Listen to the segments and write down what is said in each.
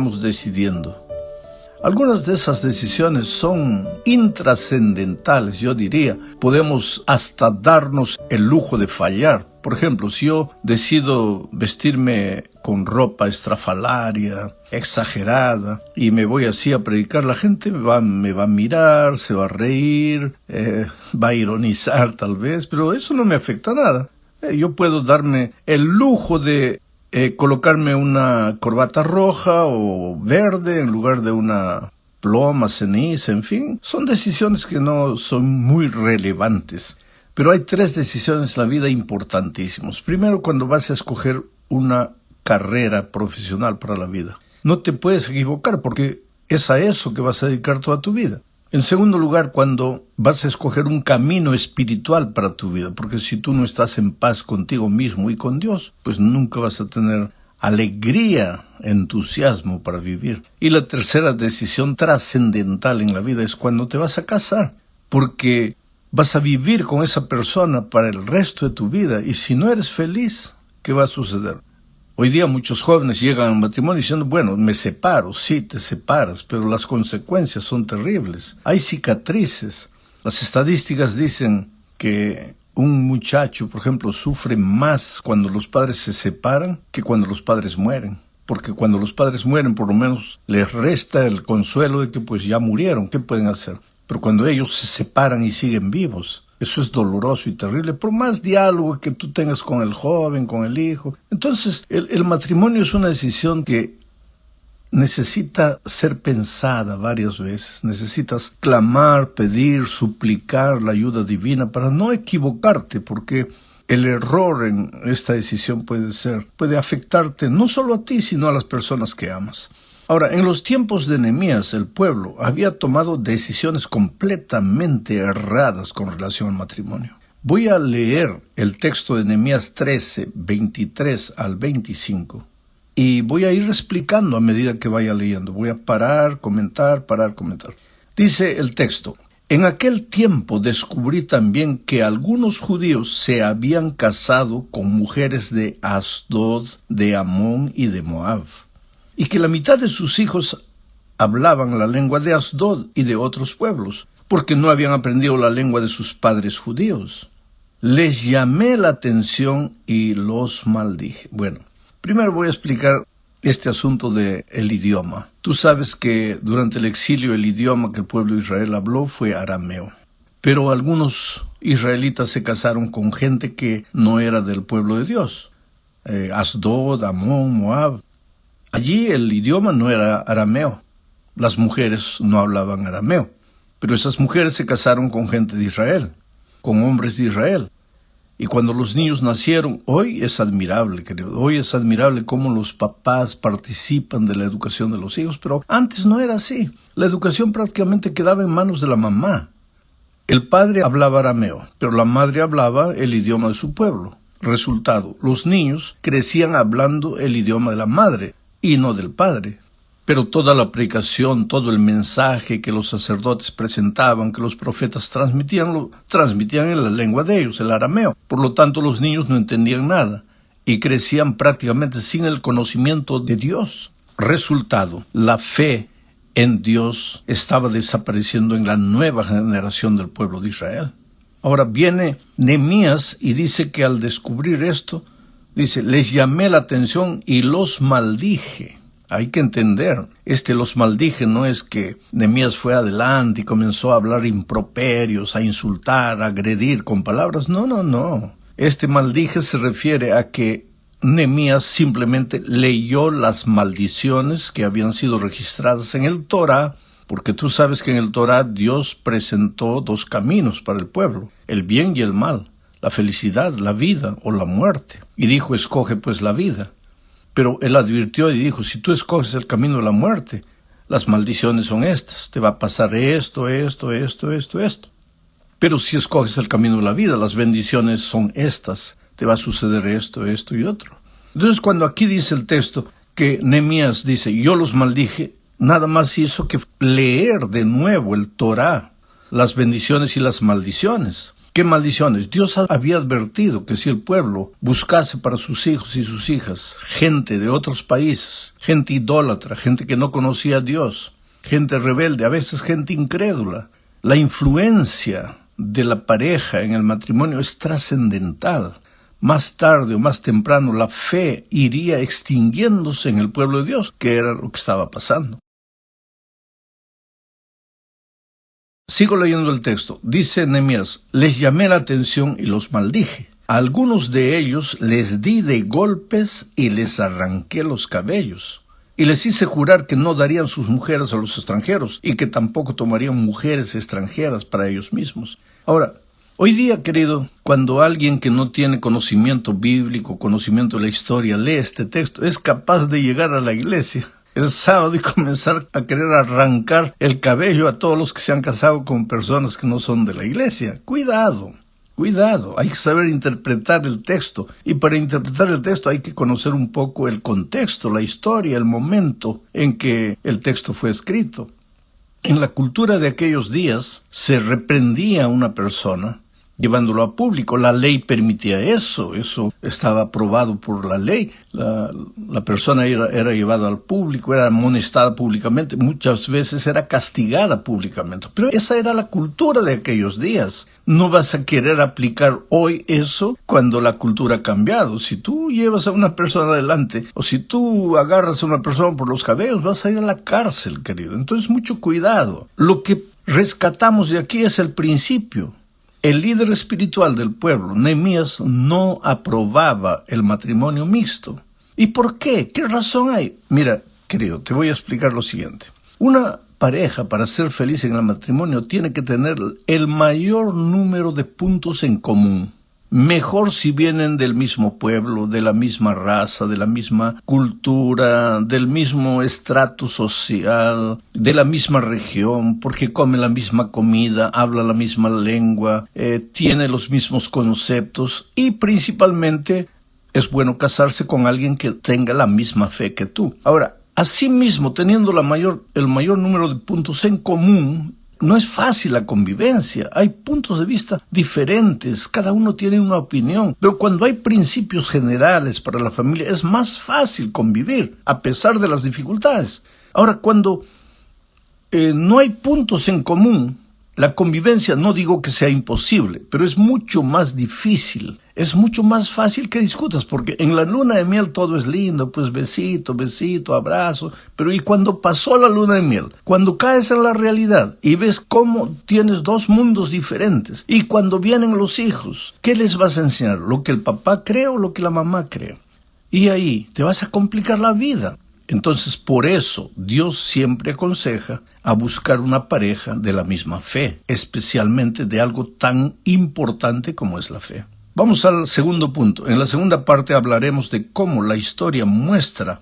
estamos decidiendo. Algunas de esas decisiones son intrascendentales, yo diría. Podemos hasta darnos el lujo de fallar. Por ejemplo, si yo decido vestirme con ropa estrafalaria, exagerada, y me voy así a predicar, la gente me va a mirar, se va a reír, va a ironizar tal vez, pero eso no me afecta nada. Yo puedo darme el lujo de colocarme una corbata roja o verde en lugar de una ploma, ceniza, en fin. Son decisiones que no son muy relevantes. Pero hay 3 decisiones en la vida importantísimas. Primero, cuando vas a escoger una carrera profesional para la vida. No te puedes equivocar porque es a eso que vas a dedicar toda tu vida. En segundo lugar, cuando vas a escoger un camino espiritual para tu vida, porque si tú no estás en paz contigo mismo y con Dios, pues nunca vas a tener alegría, entusiasmo para vivir. Y la tercera decisión trascendental en la vida es cuando te vas a casar, porque vas a vivir con esa persona para el resto de tu vida, y si no eres feliz, ¿qué va a suceder? Hoy día muchos jóvenes llegan al matrimonio diciendo, bueno, me separo. Sí, te separas, pero las consecuencias son terribles. Hay cicatrices. Las estadísticas dicen que un muchacho, por ejemplo, sufre más cuando los padres se separan que cuando los padres mueren. Porque cuando los padres mueren, por lo menos les resta el consuelo de que pues ya murieron. ¿Qué pueden hacer? Pero cuando ellos se separan y siguen vivos, eso es doloroso y terrible, por más diálogo que tú tengas con el joven, con el hijo. Entonces, el matrimonio es una decisión que necesita ser pensada varias veces. Necesitas clamar, pedir, suplicar la ayuda divina para no equivocarte, porque el error en esta decisión puede afectarte no solo a ti, sino a las personas que amas. Ahora, en los tiempos de Nehemías, el pueblo había tomado decisiones completamente erradas con relación al matrimonio. Voy a leer el texto de Nehemías 13, 23 al 25, y voy a ir explicando a medida que vaya leyendo. Voy a parar, comentar. Dice el texto: en aquel tiempo descubrí también que algunos judíos se habían casado con mujeres de Asdod, de Amón y de Moab, y que la mitad de sus hijos hablaban la lengua de Asdod y de otros pueblos, porque no habían aprendido la lengua de sus padres judíos. Les llamé la atención y los maldije. Bueno, primero voy a explicar este asunto del idioma. Tú sabes que durante el exilio el idioma que el pueblo de Israel habló fue arameo. Pero algunos israelitas se casaron con gente que no era del pueblo de Dios. Asdod, Amón, Moab. Allí el idioma no era arameo. Las mujeres no hablaban arameo. Pero esas mujeres se casaron con gente de Israel, con hombres de Israel. Y cuando los niños nacieron, hoy es admirable, querido. Hoy es admirable cómo los papás participan de la educación de los hijos, pero antes no era así. La educación prácticamente quedaba en manos de la mamá. El padre hablaba arameo, pero la madre hablaba el idioma de su pueblo. Resultado, los niños crecían hablando el idioma de la madre y no del padre. Pero toda la predicación, todo el mensaje que los sacerdotes presentaban, que los profetas transmitían, lo transmitían en la lengua de ellos, el arameo. Por lo tanto, los niños no entendían nada y crecían prácticamente sin el conocimiento de Dios. Resultado, la fe en Dios estaba desapareciendo en la nueva generación del pueblo de Israel. Ahora viene Nehemías y dice que al descubrir esto, dice, les llamé la atención y los maldije. Hay que entender, los maldije no es que Nehemías fue adelante y comenzó a hablar improperios, a insultar, a agredir con palabras. No. Maldije se refiere a que Nehemías simplemente leyó las maldiciones que habían sido registradas en el Torá, porque tú sabes que en el Torá Dios presentó 2 caminos para el pueblo, el bien y el mal, la felicidad, la vida o la muerte. Y dijo, escoge pues la vida. Pero él advirtió y dijo, si tú escoges el camino de la muerte, las maldiciones son estas, te va a pasar esto. Pero si escoges el camino de la vida, las bendiciones son estas, te va a suceder esto y otro. Entonces cuando aquí dice el texto que Nehemías dice, yo los maldije, nada más hizo que leer de nuevo el Torá, las bendiciones y las maldiciones. ¿Qué maldiciones? Dios había advertido que si el pueblo buscase para sus hijos y sus hijas gente de otros países, gente idólatra, gente que no conocía a Dios, gente rebelde, a veces gente incrédula, la influencia de la pareja en el matrimonio es trascendental. Más tarde o más temprano la fe iría extinguiéndose en el pueblo de Dios, que era lo que estaba pasando. Sigo leyendo el texto. Dice Nehemías: les llamé la atención y los maldije. A algunos de ellos les di de golpes y les arranqué los cabellos. Y les hice jurar que no darían sus mujeres a los extranjeros y que tampoco tomarían mujeres extranjeras para ellos mismos. Ahora, hoy día, querido, cuando alguien que no tiene conocimiento bíblico, conocimiento de la historia, lee este texto, es capaz de llegar a la iglesia el sábado y comenzar a querer arrancar el cabello a todos los que se han casado con personas que no son de la iglesia. Cuidado, cuidado, hay que saber interpretar el texto, y para interpretar el texto hay que conocer un poco el contexto, la historia, el momento en que el texto fue escrito. En la cultura de aquellos días se reprendía a una persona llevándolo a público. La ley permitía eso estaba aprobado por la ley. La persona era llevada al público, era amonestada públicamente, muchas veces era castigada públicamente. Pero esa era la cultura de aquellos días. No vas a querer aplicar hoy eso cuando la cultura ha cambiado. Si tú llevas a una persona adelante, o si tú agarras a una persona por los cabellos, vas a ir a la cárcel, querido. Entonces, mucho cuidado. Lo que rescatamos de aquí es el principio. El líder espiritual del pueblo, Nehemías, no aprobaba el matrimonio mixto. ¿Y por qué? ¿Qué razón hay? Mira, querido, te voy a explicar lo siguiente. Una pareja, para ser feliz en el matrimonio, tiene que tener el mayor número de puntos en común. Mejor si vienen del mismo pueblo, de la misma raza, de la misma cultura, del mismo estrato social, de la misma región, porque come la misma comida, habla la misma lengua, tiene los mismos conceptos, y principalmente es bueno casarse con alguien que tenga la misma fe que tú. Ahora, asimismo, teniendo el mayor número de puntos en común, no es fácil la convivencia. Hay puntos de vista diferentes, cada uno tiene una opinión, pero cuando hay principios generales para la familia es más fácil convivir, a pesar de las dificultades. Ahora, cuando no hay puntos en común, la convivencia, no digo que sea imposible, pero es mucho más difícil. Es mucho más fácil que discutas, porque en la luna de miel todo es lindo, pues besito, besito, abrazo. Pero ¿y cuando pasó la luna de miel? Cuando caes en la realidad y ves cómo tienes dos mundos diferentes, y cuando vienen los hijos, ¿qué les vas a enseñar? ¿Lo que el papá cree o lo que la mamá cree? Y ahí te vas a complicar la vida. Entonces, por eso, Dios siempre aconseja a buscar una pareja de la misma fe, especialmente de algo tan importante como es la fe. Vamos al segundo punto. En la segunda parte hablaremos de cómo la historia muestra,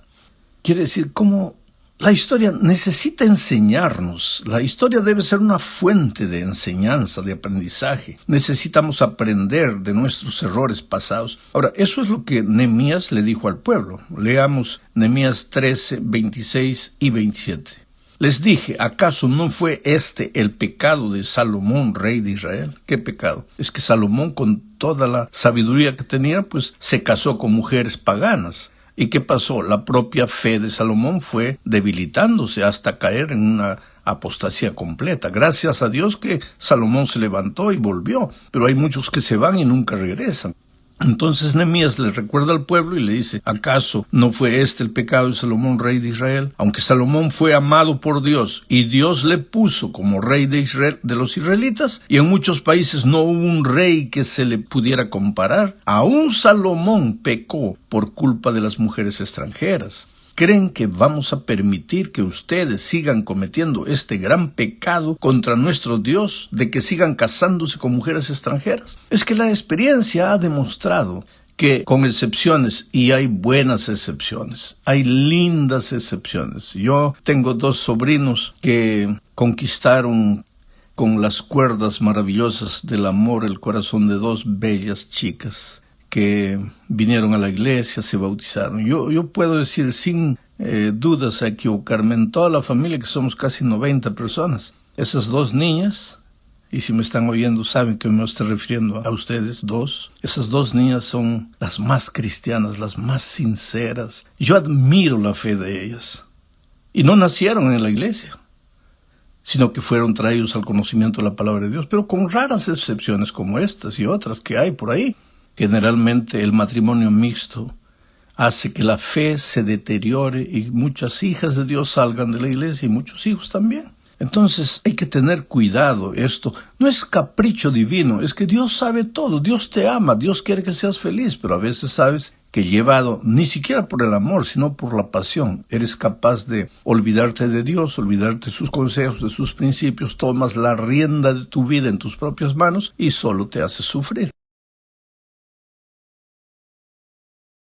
quiere decir, cómo la historia necesita enseñarnos. La historia debe ser una fuente de enseñanza, de aprendizaje. Necesitamos aprender de nuestros errores pasados. Ahora, eso es lo que Nehemías le dijo al pueblo. Leamos Nehemías 13, 26 y 27. Les dije, ¿acaso no fue este el pecado de Salomón, rey de Israel? ¿Qué pecado? Es que Salomón, con toda la sabiduría que tenía, pues se casó con mujeres paganas. ¿Y qué pasó? La propia fe de Salomón fue debilitándose hasta caer en una apostasía completa. Gracias a Dios que Salomón se levantó y volvió, pero hay muchos que se van y nunca regresan. Entonces Nehemías le recuerda al pueblo y le dice, ¿acaso no fue este el pecado de Salomón, rey de Israel? Aunque Salomón fue amado por Dios y Dios le puso como rey de Israel, de los israelitas, y en muchos países no hubo un rey que se le pudiera comparar, aún Salomón pecó por culpa de las mujeres extranjeras. ¿Creen que vamos a permitir que ustedes sigan cometiendo este gran pecado contra nuestro Dios, de que sigan casándose con mujeres extranjeras? Es que la experiencia ha demostrado que, con excepciones, y hay buenas excepciones, hay lindas excepciones. Yo tengo 2 sobrinos que conquistaron con las cuerdas maravillosas del amor el corazón de 2 bellas chicas que vinieron a la iglesia, se bautizaron. Yo puedo decir sin dudas a equivocarme, en toda la familia, que somos casi 90 personas, esas 2 niñas Y si me están oyendo, saben que me estoy refiriendo a ustedes dos. Esas dos niñas son las más cristianas, las más sinceras. Yo admiro la fe de ellas. Y no nacieron en la iglesia, sino que fueron traídos al conocimiento de la palabra de Dios, pero con raras excepciones como estas y otras que hay por ahí. Generalmente el matrimonio mixto hace que la fe se deteriore y muchas hijas de Dios salgan de la iglesia y muchos hijos también. Entonces hay que tener cuidado. Esto no es capricho divino, es que Dios sabe todo, Dios te ama, Dios quiere que seas feliz, pero a veces sabes que llevado ni siquiera por el amor, sino por la pasión, eres capaz de olvidarte de Dios, olvidarte de sus consejos, de sus principios, tomas la rienda de tu vida en tus propias manos y solo te haces sufrir.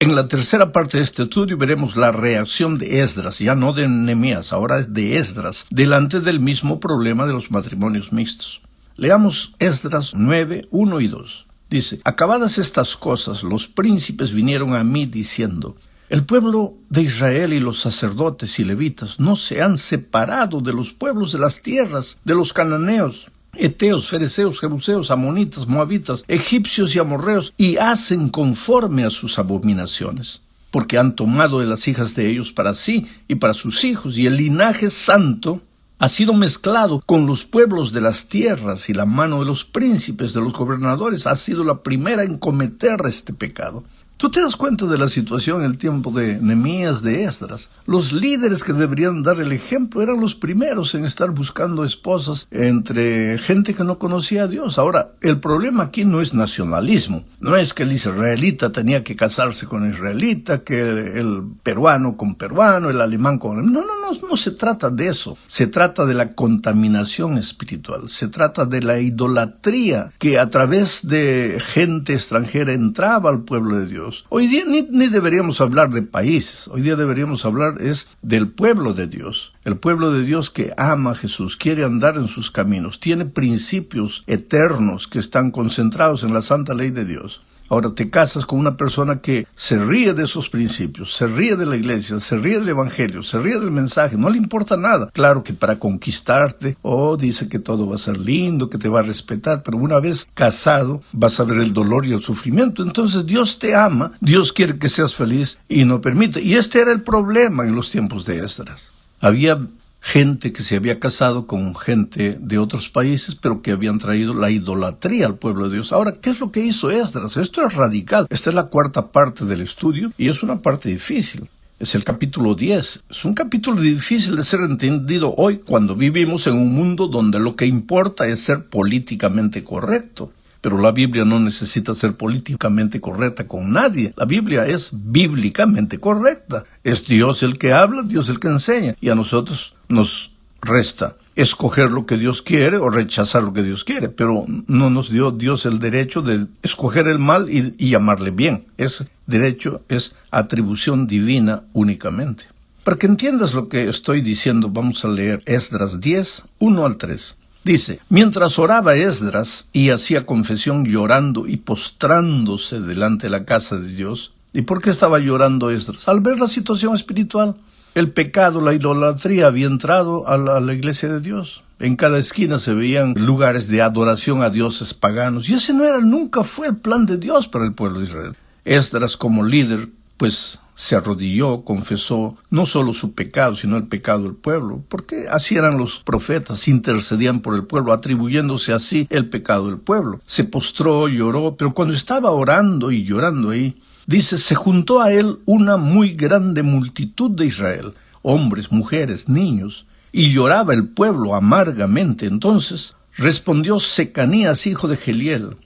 En la tercera parte de este estudio veremos la reacción de Esdras, ya no de Nehemías, ahora es de Esdras, delante del mismo problema de los matrimonios mixtos. Leamos Esdras 9, 1 y 2. Dice: acabadas estas cosas, los príncipes vinieron a mí diciendo: el pueblo de Israel y los sacerdotes y levitas no se han separado de los pueblos de las tierras, de los cananeos, heteos, fereceos, jebuseos, amonitas, moabitas, egipcios y amorreos, y hacen conforme a sus abominaciones, porque han tomado de las hijas de ellos para sí y para sus hijos, y el linaje santo ha sido mezclado con los pueblos de las tierras, y la mano de los príncipes, de los gobernadores, ha sido la primera en cometer este pecado. Tú te das cuenta de la situación en el tiempo de Nehemías, de Esdras. Los líderes que deberían dar el ejemplo eran los primeros en estar buscando esposas entre gente que no conocía a Dios. Ahora, el problema aquí no es nacionalismo. No es que el israelita tenía que casarse con israelita, que el peruano con peruano, el alemán con... No se trata de eso. Se trata de la contaminación espiritual. Se trata de la idolatría que a través de gente extranjera entraba al pueblo de Dios. Hoy día ni deberíamos hablar de países, hoy día deberíamos hablar es del pueblo de Dios. El pueblo de Dios que ama a Jesús, quiere andar en sus caminos, tiene principios eternos que están concentrados en la santa ley de Dios. Ahora te casas con una persona que se ríe de esos principios, se ríe de la iglesia, se ríe del evangelio, se ríe del mensaje, no le importa nada. Claro que para conquistarte, dice que todo va a ser lindo, que te va a respetar, pero una vez casado vas a ver el dolor y el sufrimiento. Entonces Dios te ama, Dios quiere que seas feliz y no permite. Y este era el problema en los tiempos de Esdras. Había gente que se había casado con gente de otros países, pero que habían traído la idolatría al pueblo de Dios. Ahora, ¿qué es lo que hizo Esdras? Esto es radical. Esta es la cuarta parte del estudio y es una parte difícil. Es el capítulo 10. Es un capítulo difícil de ser entendido hoy cuando vivimos en un mundo donde lo que importa es ser políticamente correcto. Pero la Biblia no necesita ser políticamente correcta con nadie. La Biblia es bíblicamente correcta. Es Dios el que habla, Dios el que enseña. Y a nosotros nos resta escoger lo que Dios quiere o rechazar lo que Dios quiere. Pero no nos dio Dios el derecho de escoger el mal y llamarle bien. Ese derecho es atribución divina únicamente. Para que entiendas lo que estoy diciendo, vamos a leer Esdras 10, 1 al 3. Dice: mientras oraba Esdras y hacía confesión llorando y postrándose delante de la casa de Dios. ¿Y por qué estaba llorando Esdras? Al ver la situación espiritual. El pecado, la idolatría había entrado a la iglesia de Dios. En cada esquina se veían lugares de adoración a dioses paganos. Y ese nunca fue el plan de Dios para el pueblo de Israel. Esdras, como líder, pues se arrodilló, confesó no solo su pecado, sino el pecado del pueblo, porque así eran los profetas, intercedían por el pueblo, atribuyéndose así el pecado del pueblo. Se postró, lloró, pero cuando estaba orando y llorando ahí, dice, se juntó a él una muy grande multitud de Israel, hombres, mujeres, niños, y lloraba el pueblo amargamente. Entonces respondió Secanías, hijo de Geliel,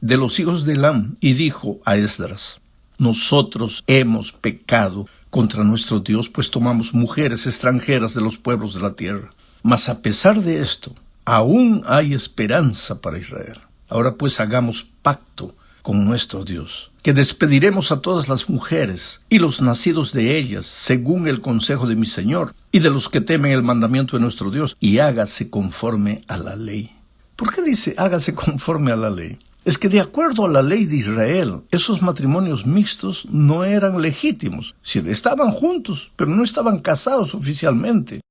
de los hijos de Elam, y dijo a Esdras: nosotros hemos pecado contra nuestro Dios, pues tomamos mujeres extranjeras de los pueblos de la tierra. Mas a pesar de esto, aún hay esperanza para Israel. Ahora pues hagamos pacto con nuestro Dios, que despediremos a todas las mujeres y los nacidos de ellas, según el consejo de mi Señor, y de los que temen el mandamiento de nuestro Dios, y hágase conforme a la ley. ¿Por qué dice hágase conforme a la ley? Es que de acuerdo a la ley de Israel, esos matrimonios mixtos no eran legítimos. Sí, estaban juntos, pero no estaban casados oficialmente.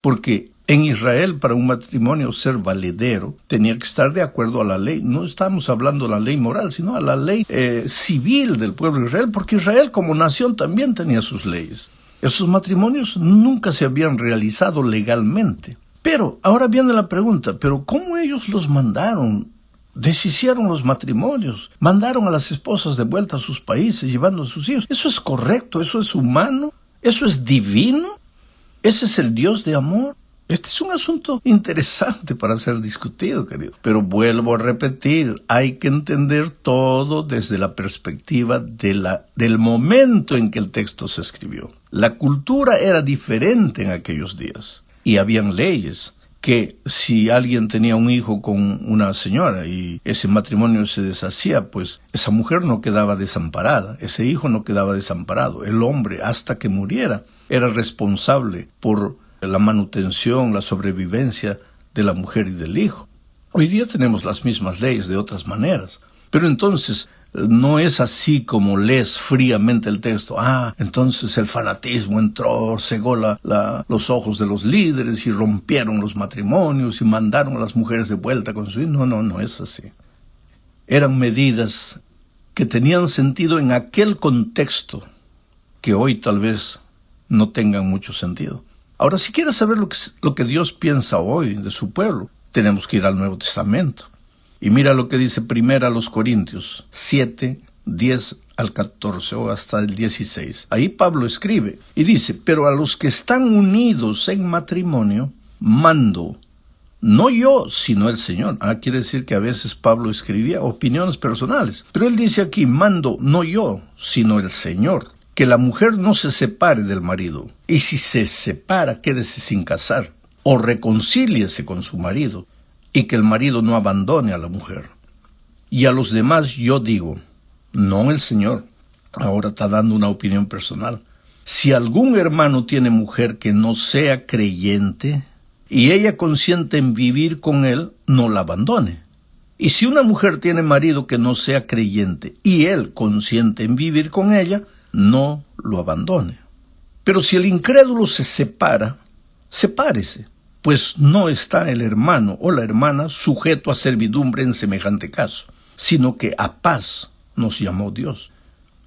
Porque En Israel, para un matrimonio ser valedero, tenía que estar de acuerdo a la ley. No estamos hablando de la ley moral, sino a la ley civil del pueblo de Israel, porque Israel como nación también tenía sus leyes. Esos matrimonios nunca se habían realizado legalmente. Pero ahora viene la pregunta, ¿pero cómo ellos los mandaron? Deshicieron los matrimonios, mandaron a las esposas de vuelta a sus países, llevando a sus hijos. ¿Eso es correcto? ¿Eso es humano? ¿Eso es divino? ¿Ese es el Dios de amor? Este es un asunto interesante para ser discutido, querido. Pero vuelvo a repetir, hay que entender todo desde la perspectiva del momento en que el texto se escribió. La cultura era diferente en aquellos días y habían leyes que si alguien tenía un hijo con una señora y ese matrimonio se deshacía, pues esa mujer no quedaba desamparada, ese hijo no quedaba desamparado. El hombre, hasta que muriera, era responsable por la manutención, la sobrevivencia de la mujer y del hijo. Hoy día tenemos las mismas leyes de otras maneras, pero entonces no es así como lees fríamente el texto. Entonces el fanatismo entró, cegó los ojos de los líderes y rompieron los matrimonios y mandaron a las mujeres de vuelta con su hijo. No es así. Eran medidas que tenían sentido en aquel contexto que hoy tal vez no tengan mucho sentido. Ahora, si quieres saber lo que Dios piensa hoy de su pueblo, tenemos que ir al Nuevo Testamento. Y mira lo que dice 1 Corintios 7, 10 al 14 o hasta el 16. Ahí Pablo escribe y dice, pero a los que están unidos en matrimonio, mando, no yo, sino el Señor. Quiere decir que a veces Pablo escribía opiniones personales. Pero él dice aquí, mando, no yo, sino el Señor, que la mujer no se separe del marido. Y si se separa, quédese sin casar, o reconcíliese con su marido, y que el marido no abandone a la mujer. Y a los demás yo digo, no el Señor. Ahora está dando una opinión personal. Si algún hermano tiene mujer que no sea creyente, y ella consiente en vivir con él, no la abandone. Y si una mujer tiene marido que no sea creyente, y él consiente en vivir con ella, no lo abandone. Pero si el incrédulo se separa, sepárese, pues no está el hermano o la hermana sujeto a servidumbre en semejante caso, sino que a paz nos llamó Dios.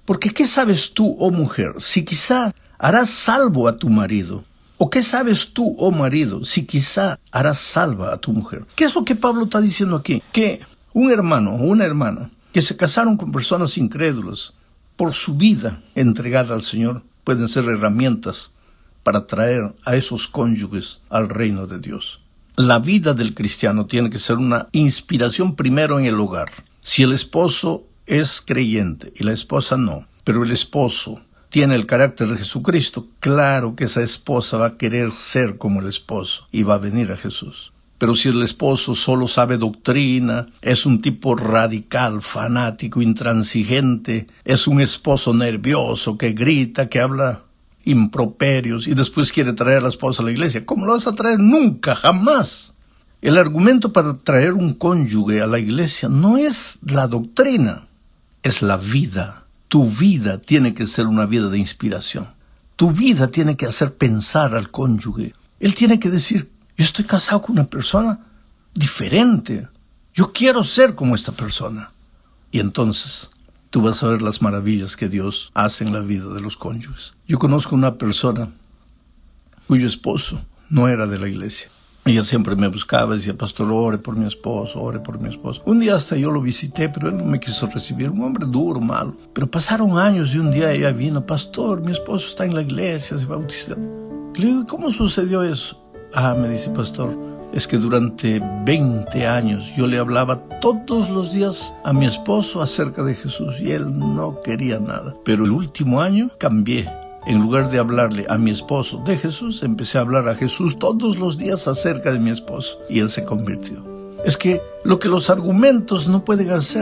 Porque ¿qué sabes tú, oh mujer, si quizá harás salvo a tu marido? ¿O qué sabes tú, oh marido, si quizá harás salva a tu mujer? ¿Qué es lo que Pablo está diciendo aquí? Que un hermano o una hermana que se casaron con personas incrédulas, por su vida entregada al Señor, pueden ser herramientas para traer a esos cónyuges al reino de Dios. La vida del cristiano tiene que ser una inspiración primero en el hogar. Si el esposo es creyente y la esposa no, pero el esposo tiene el carácter de Jesucristo, claro que esa esposa va a querer ser como el esposo y va a venir a Jesús. Pero si el esposo solo sabe doctrina, es un tipo radical, fanático, intransigente, es un esposo nervioso que grita, que habla improperios y después quiere traer a la esposa a la iglesia, ¿cómo lo vas a traer? Nunca, jamás. El argumento para traer un cónyuge a la iglesia no es la doctrina, es la vida. Tu vida tiene que ser una vida de inspiración. Tu vida tiene que hacer pensar al cónyuge. Él tiene que decir, yo estoy casado con una persona diferente. Yo quiero ser como esta persona. Y entonces tú vas a ver las maravillas que Dios hace en la vida de los cónyuges. Yo conozco una persona cuyo esposo no era de la iglesia. Ella siempre me buscaba y decía, pastor, ore por mi esposo, ore por mi esposo. Un día hasta yo lo visité, pero él no me quiso recibir. Un hombre duro, malo. Pero pasaron años y un día ella vino, pastor, mi esposo está en la iglesia, se bautizó. Le digo, ¿cómo sucedió eso? Me dice, pastor, es que durante 20 años yo le hablaba todos los días a mi esposo acerca de Jesús y él no quería nada. Pero el último año cambié. En lugar de hablarle a mi esposo de Jesús, empecé a hablar a Jesús todos los días acerca de mi esposo y él se convirtió. Es que lo que los argumentos no pueden hacer,